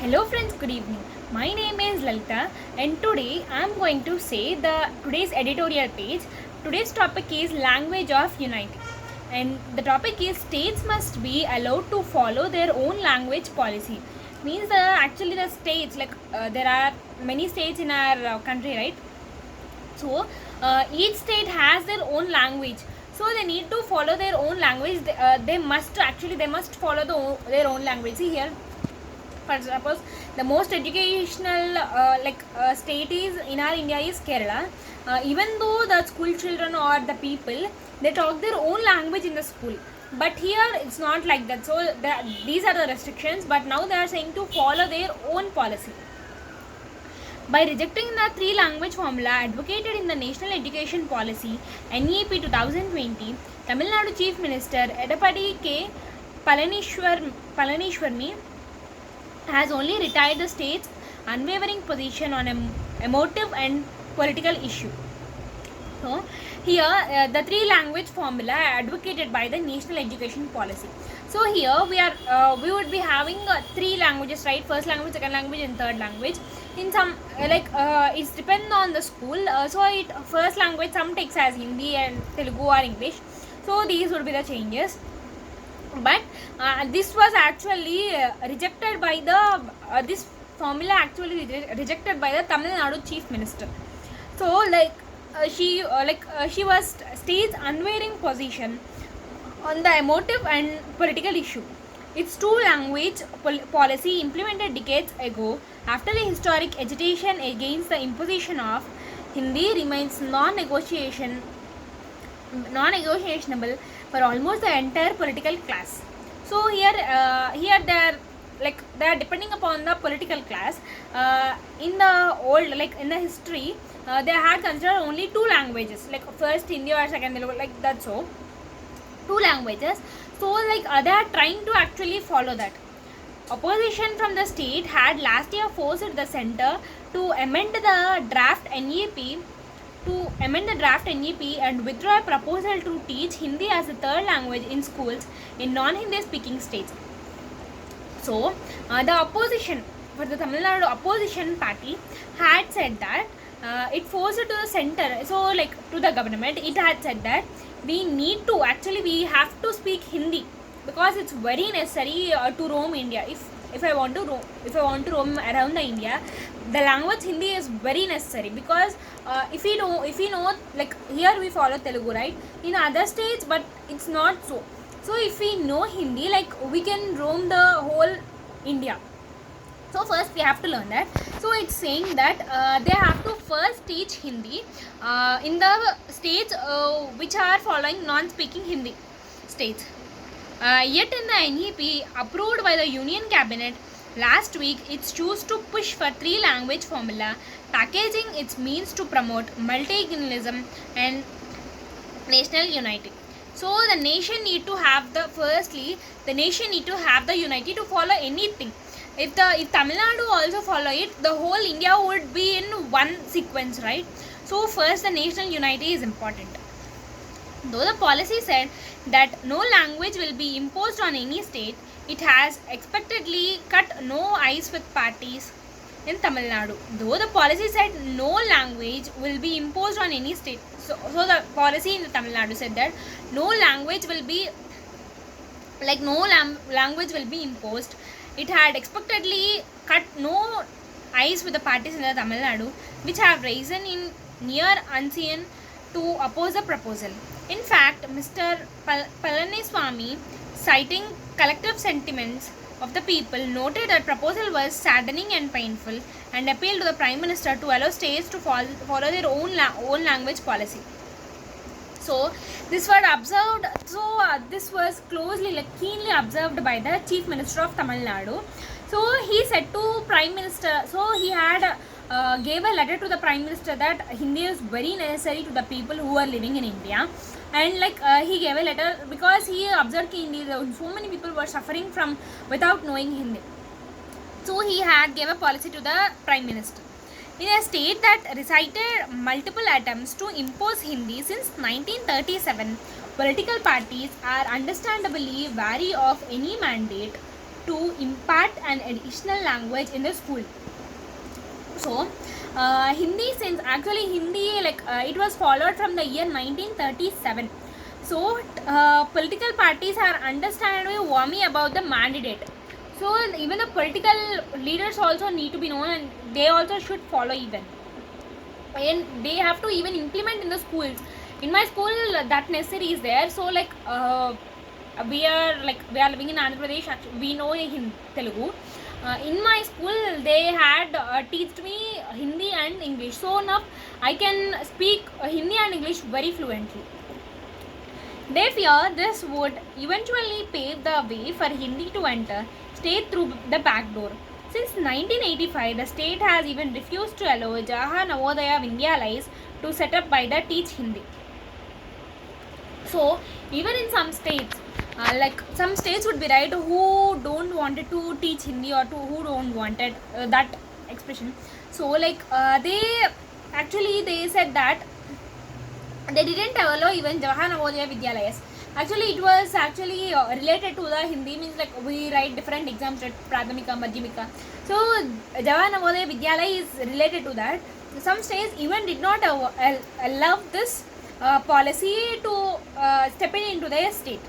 Hello friends, good evening. My name is Lalita and today I am going to say today's editorial page. Today's topic is language of unity and the topic is states must be allowed to follow their own language policy. Means actually the states there are many states in our country, right? So each state has their own language, so they need to follow their own language. They must follow their own language. See here, for suppose the most educational state is in our India is Kerala. Even though the school children or the people, they talk their own language in the school, but here it's not like that. So these are the restrictions, but now they are saying to follow their own policy. By rejecting the three-language formula advocated in the National Education Policy NEP 2020, Tamil Nadu Chief Minister Edappadi K. Palaniswamy has only retired the state's unwavering position on an emotive and political issue. So here the three-language formula advocated by the National Education Policy. So here we would be having three languages, right? First language, second language, and third language. In some it depends on the school. First language some takes as Hindi and Telugu or English. So these would be the changes. But this was actually rejected by the this formula actually rejected by the Tamil Nadu Chief Minister. So she was state's unwavering position on the emotive and political issue. Its two-language policy implemented decades ago after the historic agitation against the imposition of Hindi remains non-negotiable for almost the entire political class. So here they are depending upon the political class. In the old, in the history, they had considered only two languages, like first Hindi or second Telugu, like that. So two languages. So they are trying to actually follow that. Opposition from the state had last year forced the center to amend the draft NEP and withdraw a proposal to teach Hindi as a third language in schools in non-Hindi speaking states. So the opposition for the Tamil Nadu opposition party had said that it forced to the center, so to the government, it had said that we have to speak Hindi because it's very necessary to roam India. If I want to roam around the India, the language Hindi is very necessary because if we know here we follow Telugu, right? In other states, but it's not so. So if we know Hindi, we can roam the whole India. So first we have to learn that. So it's saying that they have to first teach Hindi in the states which are following non-speaking Hindi states. Yet in the NEP approved by the Union Cabinet last week, it chose to push for three-language formula, packaging its means to promote multilingualism and national unity. So the nation need to have the unity to follow anything. If Tamil Nadu also follow it, the whole India would be in one sequence, right? So first the national unity is important. Though the policy said that no language will be imposed on any state, it has expectedly cut no ice with parties in Tamil Nadu. Though the policy said no language will be imposed on any state, so the policy in Tamil Nadu said that no language will be imposed. It had expectedly cut no ice with the parties in the Tamil Nadu, which have risen in near unseen to oppose the proposal. In fact, Mr. Palaniswamy, citing collective sentiments of the people, noted that proposal was saddening and painful and appealed to the Prime Minister to allow states to follow their own language policy. So this was observed. So this was keenly observed by the Chief Minister of Tamil Nadu. So he said to Prime Minister. So he had gave a letter to the Prime Minister that Hindi is very necessary to the people who are living in India, and he gave a letter because he observed that so many people were suffering from without knowing Hindi. So he had gave a policy to the Prime Minister. In a state that recited multiple attempts to impose Hindi since 1937, political parties are understandably wary of any mandate to impart an additional language in the school. So Hindi, since actually Hindi it was followed from the year 1937. So political parties are understandably wormy about the mandate. So even the political leaders also need to be known, and they also should follow even, and they have to even implement in the schools. In my school that necessary is there. So we are living in Andhra Pradesh. We know Telugu. In my school they had taught me Hindi and English, so now I can speak Hindi and English very fluently. They fear this would eventually pave the way for Hindi to enter state through the back door. Since 1985, the state has even refused to allow Jawaharlal Navodaya Vidyalays to set up by the teach Hindi. So even in some states, some states would be right who don't wanted to teach Hindi, or who don't wanted that expression. So they said that they didn't allow even Jawaharlal Navodaya Vidyalayas. Actually it was related to the Hindi, means we write different exams at Pradhamika, Madhyamika. So Jawaharlal Navodaya Vidyalaya is related to that. Some states even did not allow this policy to step into their state.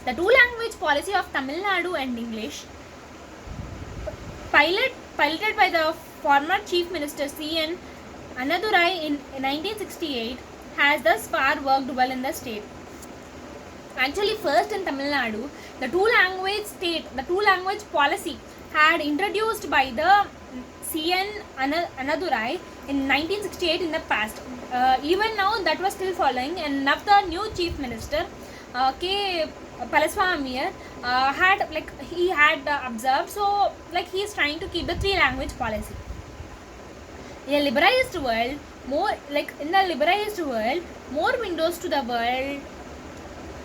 The two language policy of Tamil Nadu and English, piloted by the former Chief Minister C.N. Annadurai in 1968, has thus far worked well in the state. Actually, first in Tamil Nadu, the two language policy had introduced by the C.N. Annadurai in 1968 in the past. Even now that was still following, and now the new Chief Minister K. Palaswamy he had observed. So he is trying to keep the three language policy. In a liberalized world, more windows to the world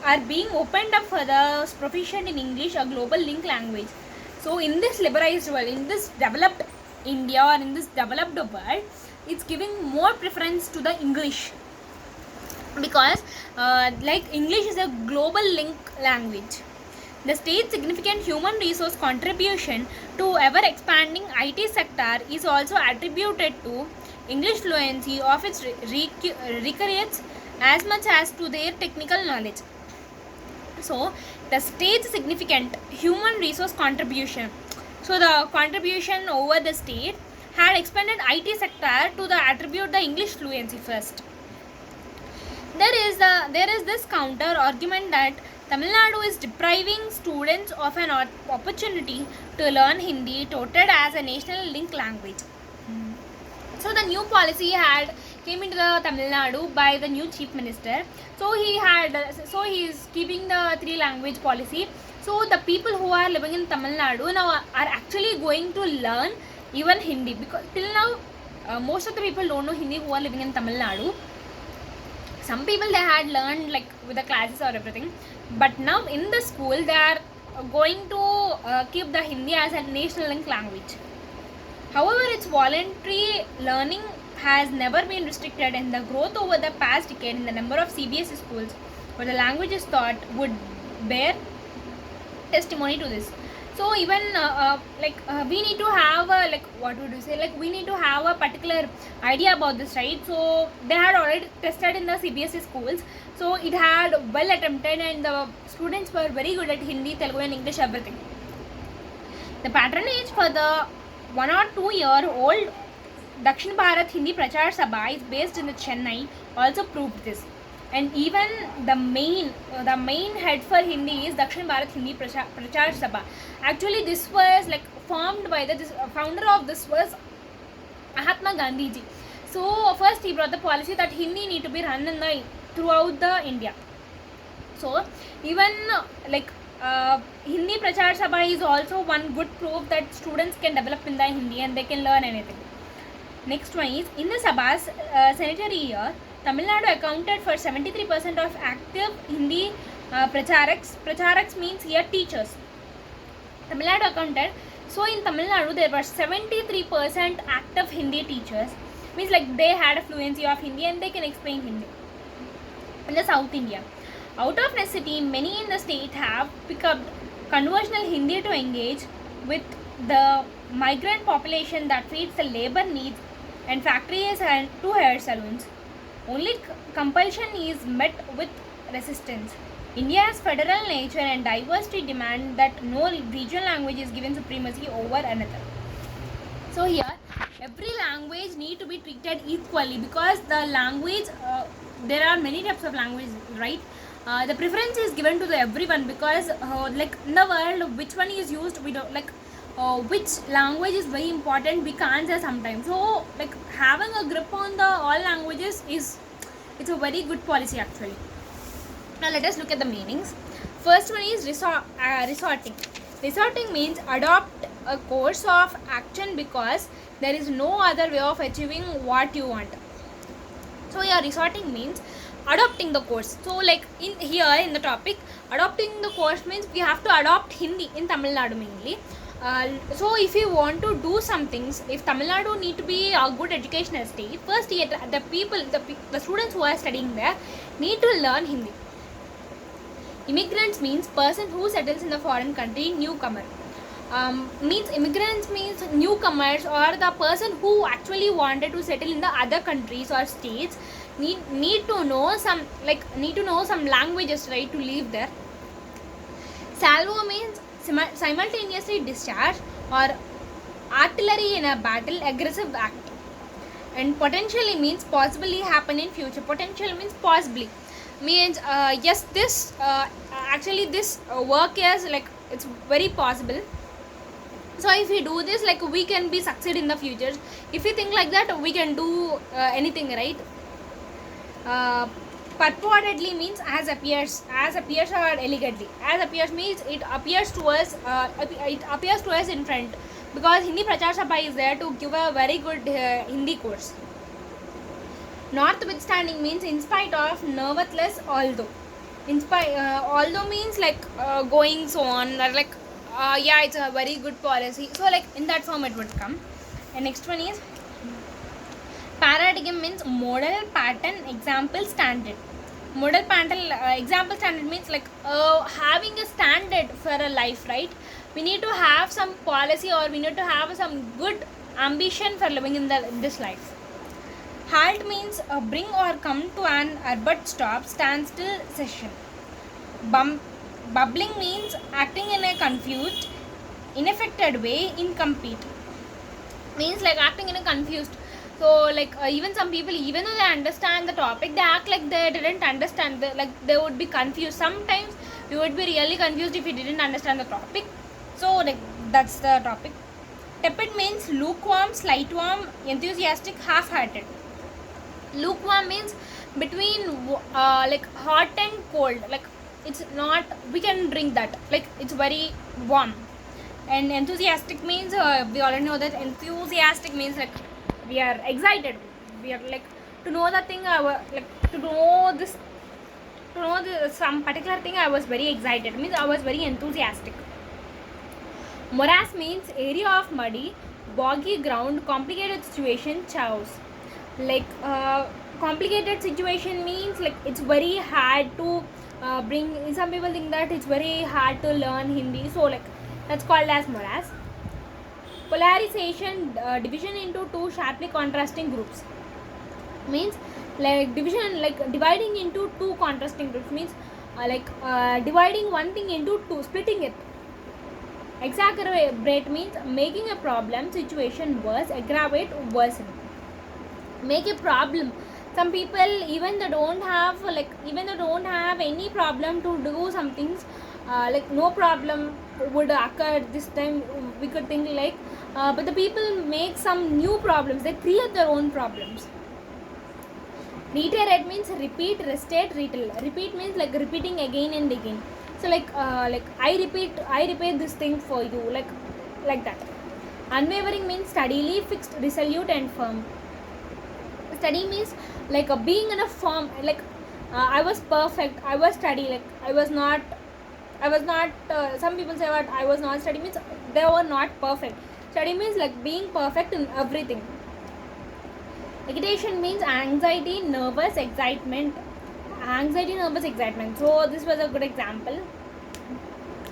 are being opened up for the proficient in English, a global link language. So in this liberalized world, in this developed India, or in this developed world, it's giving more preference to the English, because English is a global link language. The state's significant human resource contribution to ever expanding IT sector is also attributed to English fluency of its recruits as much as to their technical knowledge. So the state's significant human resource contribution, so the contribution over the state had expanded IT sector to the attribute the English fluency first. There is this counter argument that Tamil Nadu is depriving students of an opportunity to learn Hindi, touted as a national link language. So the new policy had came into the Tamil Nadu by the new Chief Minister. So he is keeping the three language policy. So the people who are living in Tamil Nadu now are actually going to learn even Hindi, because till now most of the people don't know Hindi who are living in Tamil Nadu. Some people they had learned with the classes or everything, but now in the school they are going to keep the Hindi as a national link language. However, its voluntary learning has never been restricted, and the growth over the past decade in the number of CBSE schools where the language is taught would bear testimony to this. So even we need to have we need to have a particular idea about this, right? So they had already tested in the CBSE schools, so it had well attempted, and the students were very good at Hindi, Telugu and English, everything. The patronage for the 1 or 2 year old Dakshin Bharat Hindi Prachar Sabha is based in the Chennai also proved this. And even the main head for Hindi is Dakshin Bharat Hindi Prachar Sabha. Actually this was formed by the founder of this was Mahatma Gandhi ji. So first he brought the policy that Hindi need to be run throughout the India. So even Hindi Prachar Sabha is also one good proof that students can develop in the Hindi and they can learn anything. Next one is, in the Sabha's sanitary year, Tamil Nadu accounted for 73% of active Hindi pracharaks. Pracharaks means here teachers. Tamil Nadu accounted. So in Tamil Nadu there were 73% active Hindi teachers. Means they had a fluency of Hindi and they can explain Hindi. In the South India, out of necessity, many in the state have picked up conversational Hindi to engage with the migrant population that feeds the labor needs and factories and to hair salons. Only compulsion is met with resistance. India's federal nature and diversity demand that no regional language is given supremacy over another. So here, every language need to be treated equally, because the language, there are many types of language, right? The preference is given to the everyone, because like in the world, which one is used, we don't like. Which language is very important, we can't say sometimes. So like having a grip on the all languages is, it's a very good policy actually. Now let us look at the meanings. First one is resorting. Resorting means adopt a course of action because there is no other way of achieving what you want. So here resorting means adopting the course. So like in here in the topic, adopting the course means we have to adopt Hindi in Tamil Nadu mainly. So if you want to do some things, if Tamil Nadu need to be a good educational state, first the people, the students who are studying there need to learn Hindi. Immigrants means person who settles in the foreign country, newcomer. Means immigrants means newcomers, or the person who actually wanted to settle in the other countries or states need to know some languages, right, to live there. Salvo means simultaneously discharge or artillery in a battle, aggressive act. And potentially means possibly happen in future. Potential means possibly means yes, this actually this work is like it's very possible. So if we do this, like we can be succeed in the future. If we think like that, we can do anything, right? Purportedly means as appears or elegantly. As appears means it appears to us in front, because Hindi Prachar Sabha is there to give a very good Hindi course. Notwithstanding means in spite of, nevertheless, although. Although means like going so on, like yeah, it's a very good policy. So like in that form it would come. And next one is paradigm means model, pattern, example, standard. Model, pattern, example, standard means like having a standard for a life, right? We need to have some policy, or we need to have some good ambition for living in this life. Halt means bring or come to an abrupt stop, standstill, session. Bubbling means acting in a confused, ineffected way, incomplete. Means like acting in a confused. So like even some people, even though they understand the topic, they act like they didn't understand. Like they would be confused. Sometimes we would be really confused if we didn't understand the topic. So like that's the topic. Tepid means lukewarm, slight warm, enthusiastic, half-hearted. Lukewarm means between like hot and cold. Like it's not, we can drink that. Like it's very warm. And enthusiastic means we already know that enthusiastic means like we are excited. We are like to know the thing. Like to know this, to know some particular thing. I was very excited. Means I was very enthusiastic. Morass means area of muddy, boggy ground, complicated situation, chaos. Like complicated situation means like it's very hard to bring. Some people think that it's very hard to learn Hindi. So like that's called as morass. Polarization, division into two sharply contrasting groups, means like division, like dividing into two contrasting groups, means dividing one thing into two, splitting it. Exacerbate means making a problem situation worse, aggravate, worsen. Make a problem. Some people even they don't have any problem to do some things, like no problem would occur this time, we could think like, but the people make some new problems, they create their own problems. Reiterate means repeat, restate, retell. Repeat means like repeating again and again. So like I repeat this thing for you, like that. Unwavering means steadily, fixed, resolute and firm. Steady means like being in a firm, like I was perfect, I was steady, like I was not some people say what I was not steady means they were not perfect. Steady means like being perfect in everything. Agitation means anxiety, nervous, excitement. So this was a good example.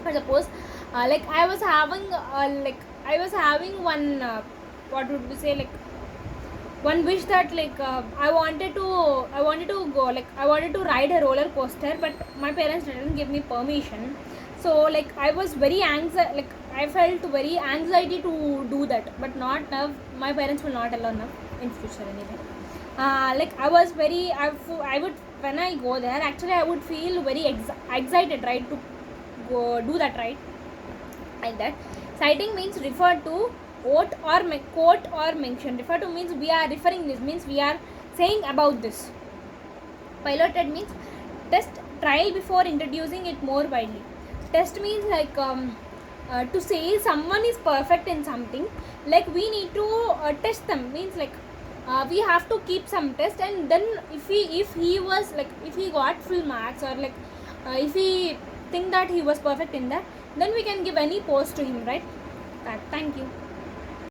For suppose, like I was having one, what would we say, like one wish that like I wanted to go, like I wanted to ride a roller coaster, but my parents didn't give me permission. So like I was very like I felt very anxiety to do that, but not now. My parents will not allow now in future anyway. Like I was very, I would, when I go there, actually I would feel very excited, right, to go do that, right, like that. Citing means refer to, quote or mention. Refer to means we are referring this, means we are saying about this. Piloted means test, trial before introducing it more widely. Test means like to say someone is perfect in something, like we need to test them, means like we have to keep some test, and then if he was like, if he got full marks, or like if we think that he was perfect in that, then we can give any post to him, right? That, thank you.